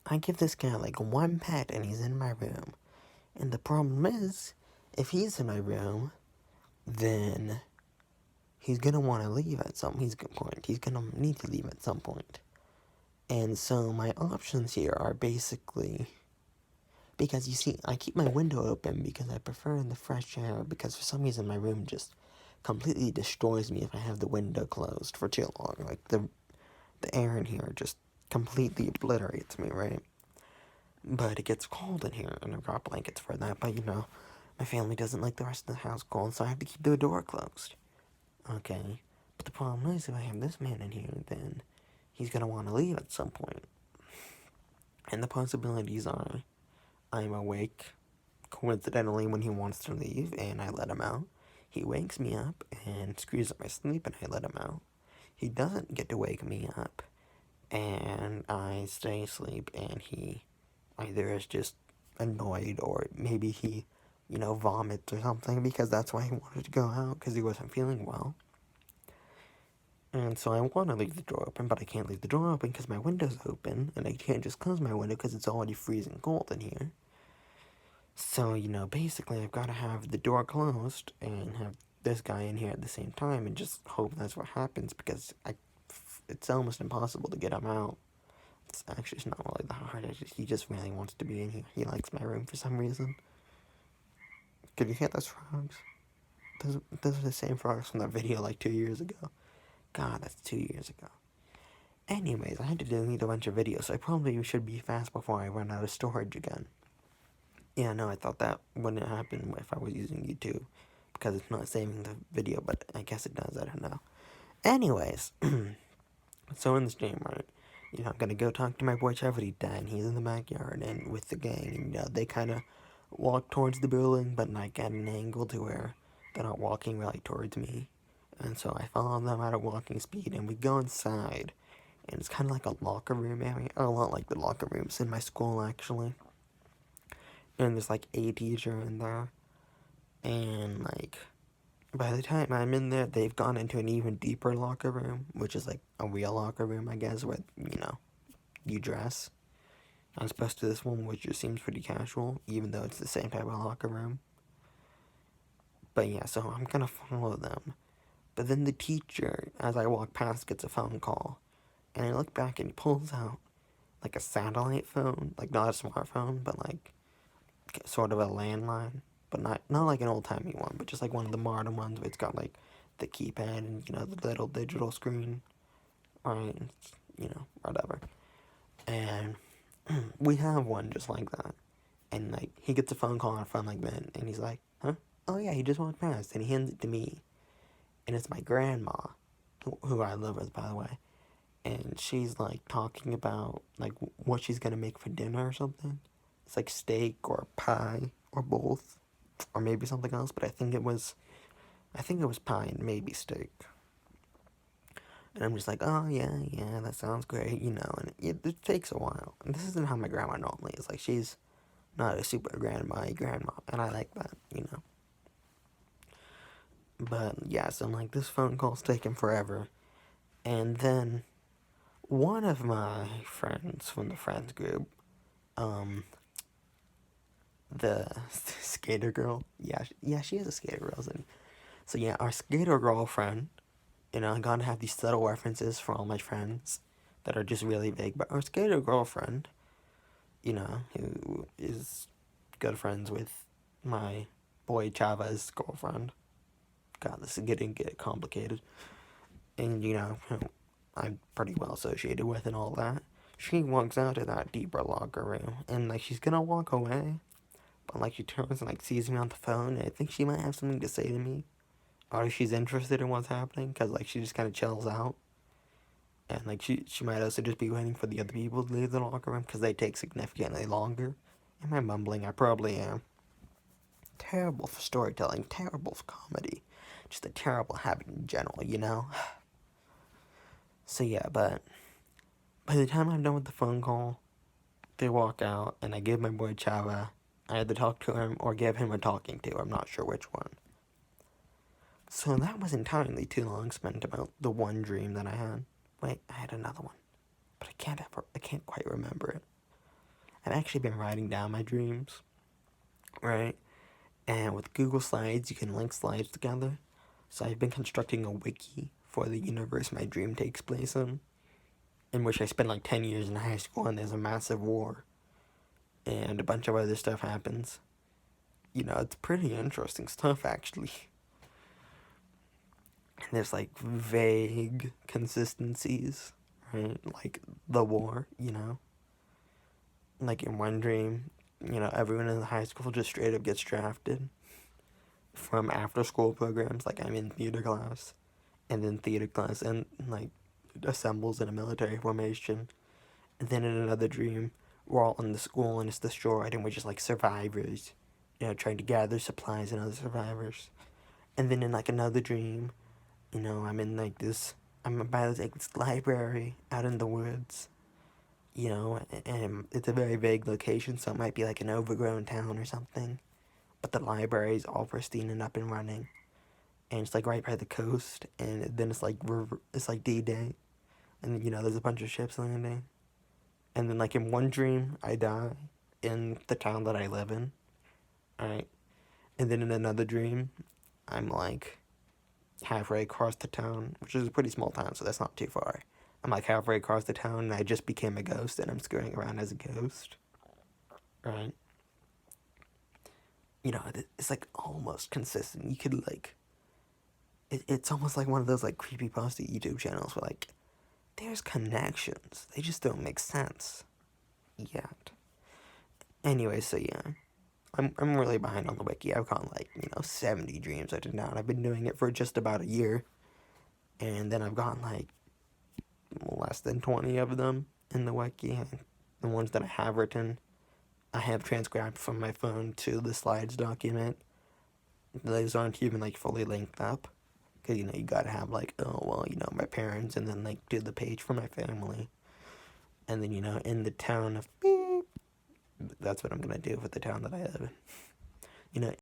I give this guy like one pet and he's in my room. And the problem is, if he's in my room, then he's gonna want to leave at some point. He's gonna need to leave at some point. And so my options here are basically, because you see, I keep my window open because I prefer the fresh air, because for some reason my room just completely destroys me if I have the window closed for too long. Like the air in here just completely obliterates me, right? But it gets cold in here, and I've got blankets for that. But my family doesn't like the rest of the house cold, so I have to keep the door closed. Okay, but the problem is, if I have this man in here, then he's gonna want to leave at some point. And the possibilities are, I'm awake coincidentally when he wants to leave, and I let him out. He wakes me up and screws up my sleep, and I let him out. He doesn't get to wake me up, and I stay asleep, and he either is just annoyed, or maybe he, vomits or something, because that's why he wanted to go out, because he wasn't feeling well. And so I want to leave the door open, but I can't leave the door open because my window's open, and I can't just close my window because it's already freezing cold in here. So, basically I've got to have the door closed and have this guy in here at the same time and just hope that's what happens, because it's almost impossible to get him out. It's actually not really that hard. He just really wants to be in here. He likes my room for some reason. Could you hear those frogs? Those are the same frogs from that video like 2 years ago. God, that's 2 years ago. Anyways, I had to delete a bunch of videos, so I probably should be fast before I run out of storage again. Yeah, no, I thought that wouldn't happen if I was using YouTube, because it's not saving the video, but I guess it does, I don't know. Anyways, so in this game, right, I'm gonna go talk to my boy Charity Dad, and he's in the backyard, and with the gang, and they kind of walk towards the building, but like at an angle to where they're not walking right towards me. And so I follow them at a walking speed, and we go inside, and it's kind of like a locker room area, a lot like the locker rooms in my school, actually. And there's like a teacher in there, and like by the time I'm in there, they've gone into an even deeper locker room, which is like a real locker room, I guess, where you dress, as opposed to this one, which just seems pretty casual, even though it's the same type of locker room. But yeah, so I'm gonna follow them. But then the teacher, as I walk past, gets a phone call, and I look back and he pulls out like a satellite phone, like not a smartphone, but like sort of a landline, but not like an old-timey one, but just like one of the modern ones where it's got like the keypad and the little digital screen, right? Whatever. And we have one just like that, and like he gets a phone call on a phone like that, and he's like, huh? Oh yeah, he just walked past, and he hands it to me, and it's my grandma, who I live with, by the way, and she's like talking about like what she's gonna make for dinner or something. It's like steak or pie or both, or maybe something else, but I think it was pie and maybe steak. And I'm just like, oh yeah, that sounds great, and it takes a while. And this isn't how my grandma normally is. Like, she's not a super grandma, and I like that. But yeah, so like this phone call's taking forever, and then one of my friends from the friends group, the skater girl, yeah, she is a skater girl, isn't she? So yeah, our skater girlfriend, I gotta have these subtle references for all my friends that are just really big, but our skater girlfriend, who is good friends with my boy Chava's girlfriend. God, this is getting complicated. And, who I'm pretty well associated with and all that. She walks out of that deeper locker room, and, like, she's gonna walk away, but, like, she turns and, like, sees me on the phone, and I think she might have something to say to me. Or she's interested in what's happening, because, like, she just kind of chills out. And, like, she might also just be waiting for the other people to leave the locker room, because they take significantly longer. Am I mumbling? I probably am. Terrible for storytelling, terrible for comedy. Just a terrible habit in general. So yeah, but by the time I'm done with the phone call, they walk out, and I give my boy Chava, I either talk to him or give him a talking to. I'm not sure which one. So that was entirely too long spent about the one dream that I had. Wait, I had another one, but I can't quite remember it. I've actually been writing down my dreams, right? And with Google Slides, you can link slides together. So I've been constructing a wiki for the universe my dream takes place in which I spend like 10 years in high school and there's a massive war and a bunch of other stuff happens. It's pretty interesting stuff actually. And there's like vague consistencies, right? Like the war. Like in one dream, everyone in the high school just straight up gets drafted from after school programs. Like I'm in theater class, and then theater class and like assembles in a military formation. And then in another dream, we're all in the school and it's destroyed, and we're just like survivors, trying to gather supplies and other survivors. And then in like another dream, I'm by this library out in the woods, and it's a very vague location, so it might be like an overgrown town or something. But the library is all pristine and up and running, and it's like right by the coast. And then it's like D-Day, and there's a bunch of ships landing. And then like in one dream, I die in the town that I live in, alright. And then in another dream, I'm like halfway across the town, which is a pretty small town, so that's not too far. I'm like halfway across the town, and I just became a ghost, and I'm scurrying around as a ghost, right? It's like almost consistent. You could like, it's almost like one of those like creepypasta YouTube channels where like there's connections, they just don't make sense yet. Anyway, so yeah, I'm really behind on the wiki. I've got like 70 dreams I did down. I've been doing it for just about a year, and then I've gotten like less than 20 of them in the wiki. And the ones that I have written, I have transcribed from my phone to the slides document. Those aren't even like fully linked up, because you gotta have like, oh well, my parents, and then like do the page for my family, and then in the town of beep, that's what I'm gonna do with the town that I live in.